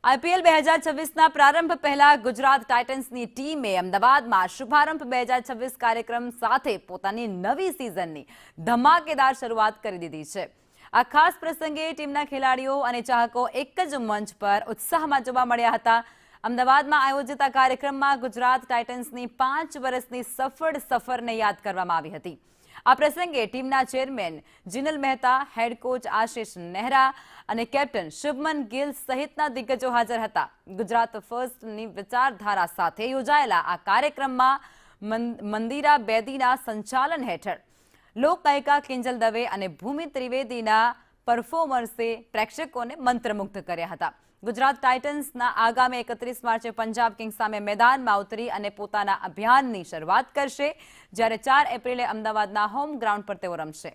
IPL 2026ના પ્રારંભ પહેલા ગુજરાત ટાઇટન્સની ટીમે અમદાવાદમાં શુભારંભ 2026 કાર્યક્રમ સાથે પોતાની નવી સિઝનની ધમાકેદાર શરૂઆત કરી દીધી છે। આ ખાસ પ્રસંગે ટીમના ખેલાડીઓ અને ચાહકો એક જ મંચ પર ઉત્સાહમાં જોવા મળ્યા હતા। અમદાવાદમાં આયોજિત આ કાર્યક્રમમાં ગુજરાત ટાઇટન્સની 5 વર્ષની સફળ સફરને યાદ કરવામાં આવી હતી। આ પ્રસંગે ટીમના chairman Jinal Mehta, head coach Ashish Nehra અને કેપ્ટન શુભમન ગિલ સહિતના દિગ્ગજો હાજર હતા। ગુજરાત ફર્સ્ટની વિચારધારા સાથે યોજાયેલા આ કાર્યક્રમમાં મંદિરા બેદીના સંચાલન હેઠળ લોકગાયિકા કિંજલ દવે અને ભૂમિ ત્રિવેદીના પરફોર્મન્સે પ્રેક્ષકોને મંત્રમુગ્ધ કર્યા હતા। ગુજરાત ટાઇટન્સના આગામી 31 માર્ચે પંજાબ કિંગ્સ સામે મેદાનમાં ઉતરી અને પોતાના અભિયાનની શરૂઆત કરશે, જ્યારે 4 એપ્રિલે અમદાવાદના હોમ ગ્રાઉન્ડ પર તેઓ રમશે।